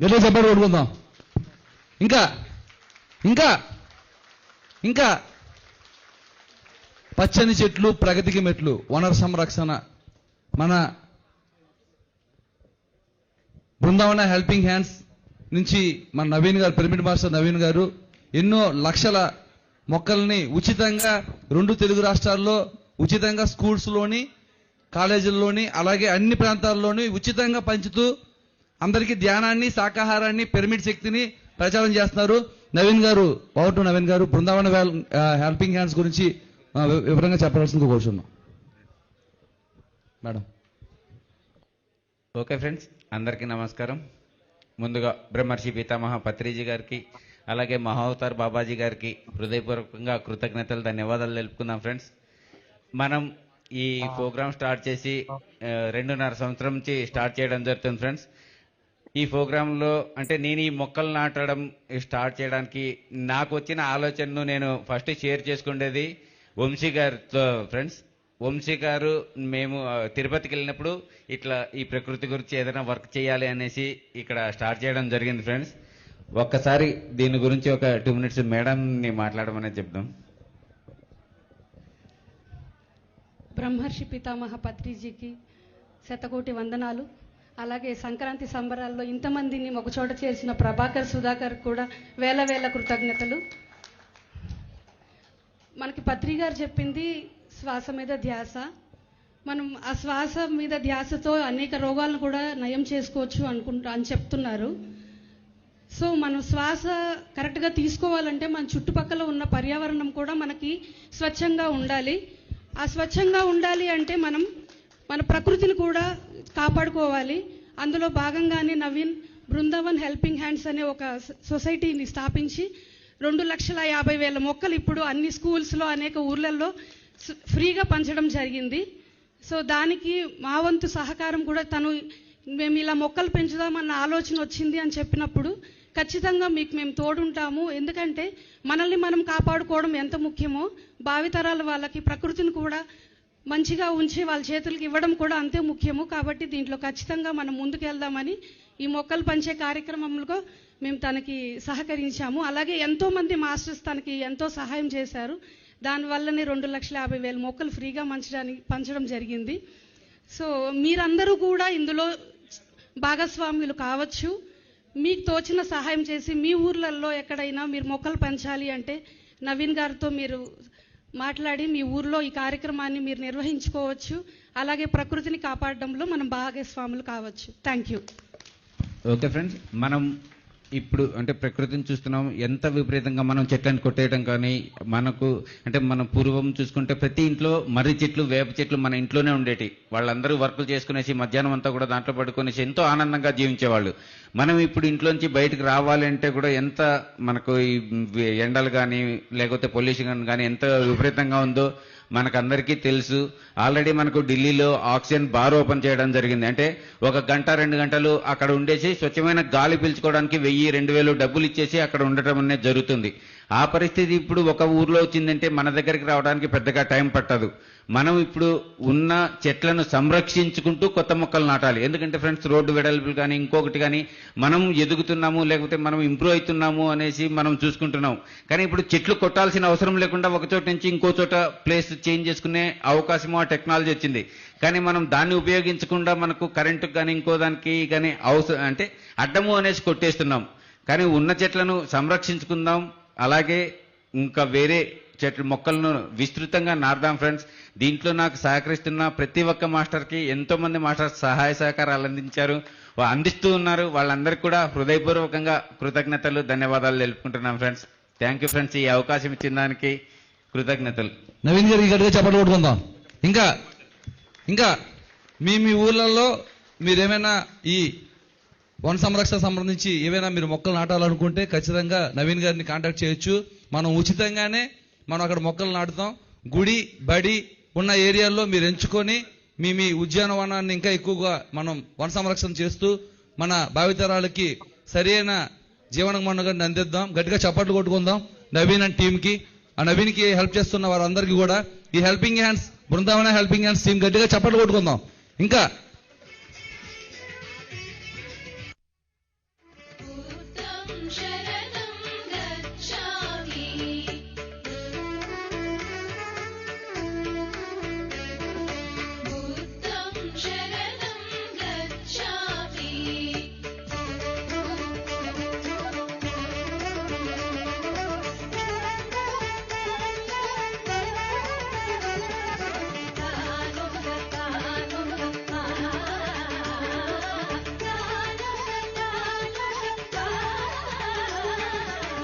గట్టిగా చెప్పాడు కొట్టుకుందాం. ఇంకా ఇంకా ఇంకా పచ్చని చెట్లు ప్రగతికి మెట్లు, వనరు సంరక్షణ. మన బృందావన హెల్పింగ్ హ్యాండ్స్ నుంచి మన నవీన్ గారు, పిరమిడ్ మాస్టర్ నవీన్ గారు ఎన్నో లక్షల మొక్కల్ని ఉచితంగా 2 తెలుగు రాష్ట్రాల్లో ఉచితంగా స్కూల్స్లోని, కాలేజీల్లోని, అలాగే అన్ని ప్రాంతాల్లోని ఉచితంగా పంచుతూ అందరికీ ధ్యానాన్ని, శాకాహారాన్ని, పిరమిడ్ శక్తిని ప్రచారం చేస్తున్నారు. నవీన్ గారు, ఓవర్ టు నవీన్ గారు, బృందావన హెల్పింగ్ హ్యాండ్స్ గురించి వివరంగా చెప్పాల్సింది కోరుచున్నాం మేడం. ఓకే ఫ్రెండ్స్, అందరికీ నమస్కారం. ముందుగా బ్రహ్మర్షి పితామహ పత్రిజీ గారికి, అలాగే మహావతార్ బాబాజీ గారికి హృదయపూర్వకంగా కృతజ్ఞతలు, ధన్యవాదాలు తెలుపుకుందాం. ఫ్రెండ్స్, మనం ఈ ప్రోగ్రామ్ స్టార్ట్ చేసి 2.5 సంవత్సరం నుంచి స్టార్ట్ చేయడం జరుగుతుంది. ఫ్రెండ్స్, ఈ ప్రోగ్రాంలో అంటే నేను ఈ మొక్కలు నాటడం స్టార్ట్ చేయడానికి నాకు వచ్చిన ఆలోచనను నేను ఫస్ట్ షేర్ చేసుకునేది వంశీ గారితో. ఫ్రెండ్స్, వంశీ గారు మేము తిరుపతికి వెళ్ళినప్పుడు ఇట్లా ఈ ప్రకృతి గురించి ఏదైనా వర్క్ చేయాలి అనేసి ఇక్కడ స్టార్ట్ చేయడం జరిగింది. ఫ్రెండ్స్, ఒక్కసారి దీని గురించి ఒక 2 minutes మేడంని మాట్లాడమనేది చెప్దాం. బ్రహ్మర్షి పితామహ పత్రిజీకి శతకోటి వందనాలు. అలాగే సంక్రాంతి సంబరాల్లో ఇంతమందిని ఒకచోట చేర్చిన ప్రభాకర్, సుధాకర్ కూడా వేల వేల కృతజ్ఞతలు. మనకి పత్రి గారు చెప్పింది శ్వాస మీద ధ్యాస. మనం ఆ శ్వాస మీద ధ్యాసతో అనేక రోగాలను కూడా నయం చేసుకోవచ్చు అని చెప్తున్నారు. సో మనం శ్వాస కరెక్ట్గా తీసుకోవాలంటే మన చుట్టుపక్కల ఉన్న పర్యావరణం కూడా మనకి స్వచ్ఛంగా ఉండాలి. ఆ స్వచ్ఛంగా ఉండాలి అంటే మనం మన ప్రకృతిని కూడా కాపాడుకోవాలి. అందులో భాగంగానే నవీన్ బృందావన్ హెల్పింగ్ హ్యాండ్స్ అనే ఒక సొసైటీని స్థాపించి 2,50,000 మొక్కలు ఇప్పుడు అన్ని స్కూల్స్లో, అనేక ఊర్లలో ఫ్రీగా పంచడం జరిగింది. సో దానికి మా వంతు సహకారం కూడా మేము ఇలా మొక్కలు పెంచుదామన్న ఆలోచన వచ్చింది అని చెప్పినప్పుడు ఖచ్చితంగా మీకు మేము తోడుంటాము. ఎందుకంటే మనల్ని మనం కాపాడుకోవడం ఎంత ముఖ్యమో భావితరాల వాళ్ళకి ప్రకృతిని కూడా మంచిగా ఉంచి వాళ్ళ చేతులకి ఇవ్వడం కూడా అంతే ముఖ్యము. కాబట్టి దీంట్లో ఖచ్చితంగా మనం ముందుకెళ్దామని ఈ మొక్కలు పంచే కార్యక్రమంలో మేము తనకి సహకరించాము. అలాగే ఎంతోమంది మాస్టర్స్ తనకి ఎంతో సహాయం చేశారు. దానివల్లనే 2,50,000 మొక్కలు ఫ్రీగా పంచడం జరిగింది. సో మీరందరూ కూడా ఇందులో భాగస్వాములు కావచ్చు. మీకు తోచిన సహాయం చేసి మీ ఊర్లలో ఎక్కడైనా మీరు మొక్కలు పెంచాలి అంటే నవీన్ గారితో మీరు మాట్లాడి మీ ఊర్లో ఈ కార్యక్రమాన్ని మీరు నిర్వహించుకోవచ్చు. అలాగే ప్రకృతిని కాపాడడంలో మనం భాగస్వాములు కావచ్చు. Thank you. ఓకే ఫ్రెండ్స్, మనం ఇప్పుడు అంటే ప్రకృతిని చూస్తున్నాం. ఎంత విపరీతంగా మనం చెట్లను కొట్టేయడం కానీ, మనకు అంటే మనం పూర్వం చూసుకుంటే ప్రతి ఇంట్లో మర్రి చెట్లు, వేప చెట్లు మన ఇంట్లోనే ఉండేటి. వాళ్ళందరూ వర్కులు చేసుకునేసి మధ్యాహ్నం అంతా కూడా దాంట్లో పడుకునేసి ఎంతో ఆనందంగా జీవించేవాళ్ళు. మనం ఇప్పుడు ఇంట్లోంచి బయటకు రావాలంటే కూడా ఎంత మనకు ఈ ఎండలు కానీ లేకపోతే పొల్యూషన్ కానీ ఎంత విపరీతంగా ఉందో మనకందరికీ తెలుసు. ఆల్రెడీ మనకు ఢిల్లీలో ఆక్సిజన్ బార్ ఓపెన్ చేయడం జరిగింది. అంటే 1 గంట 2 గంటలు అక్కడ ఉండేసి స్వచ్ఛమైన గాలి పీల్చుకోవడానికి 1000-2000 డబ్బులు ఇచ్చేసి అక్కడ ఉండటం అనేది జరుగుతుంది. ఆ పరిస్థితి ఇప్పుడు ఒక ఊర్లో వచ్చిందంటే మన దగ్గరికి రావడానికి పెద్దగా టైం పట్టదు. మనం ఇప్పుడు ఉన్న చెట్లను సంరక్షించుకుంటూ కొత్త మొక్కలు నాటాలి. ఎందుకంటే ఫ్రెండ్స్, రోడ్డు వెడల్పులు కానీ ఇంకొకటి కానీ మనం ఎదుగుతున్నాము లేకపోతే మనం ఇంప్రూవ్ అవుతున్నాము అనేసి మనం చూసుకుంటున్నాం. కానీ ఇప్పుడు చెట్లు కొట్టాల్సిన అవసరం లేకుండా ఒక చోట నుంచి ఇంకో చోట ప్లేస్ చేంజ్ చేసుకునే అవకాశము ఆ టెక్నాలజీ వచ్చింది. కానీ మనం దాన్ని ఉపయోగించకుండా మనకు కరెంటుకు కానీ ఇంకో దానికి కానీ అంటే అడ్డము అనేసి కొట్టేస్తున్నాం. కానీ ఉన్న చెట్లను సంరక్షించుకుందాం. అలాగే ఇంకా వేరే చెట్లు మొక్కలను విస్తృతంగా నాటుదాం. ఫ్రెండ్స్, దీంట్లో నాకు సహకరిస్తున్న ప్రతి ఒక్క మాస్టర్కి ఎంతో మంది మాస్టర్స్ సహాయ సహకారాలు అందిస్తూ ఉన్నారు. వాళ్ళందరికీ కూడా హృదయపూర్వకంగా కృతజ్ఞతలు, ధన్యవాదాలు తెలుపుకుంటున్నాం. ఫ్రెండ్స్, థ్యాంక్ యూ ఫ్రెండ్స్, ఈ అవకాశం ఇచ్చిన దానికి కృతజ్ఞతలు. నవీన్ గారికి గట్టిగా చెప్పట్లు కొట్టుకుందాం. ఇంకా ఇంకా మీ ఊర్లలో మీరేమైనా ఈ వన సంరక్షణ సంబంధించి ఏవైనా మీరు మొక్కలు నాటాలనుకుంటే ఖచ్చితంగా నవీన్ గారిని కాంటాక్ట్ చేయొచ్చు. మనం ఉచితంగానే మనం అక్కడ మొక్కలు నాటుతాం. గుడి, బడి ఉన్న ఏరియాల్లో మీరు ఎంచుకొని మీ ఉద్యానవనాన్ని ఇంకా ఎక్కువగా మనం వన సంరక్షణ చేస్తూ మన భావితరాలకి సరైన జీవన మనుగడని అందిద్దాం. గట్టిగా చప్పట్లు కొట్టుకుందాం నవీన్ అండ్ టీంకి. ఆ నవీన్కి హెల్ప్ చేస్తున్న వారందరికీ కూడా ఈ helping hands, Brindavana helping hands team గట్టిగా చప్పట్లు కొట్టుకుందాం. ఇంకా शरणं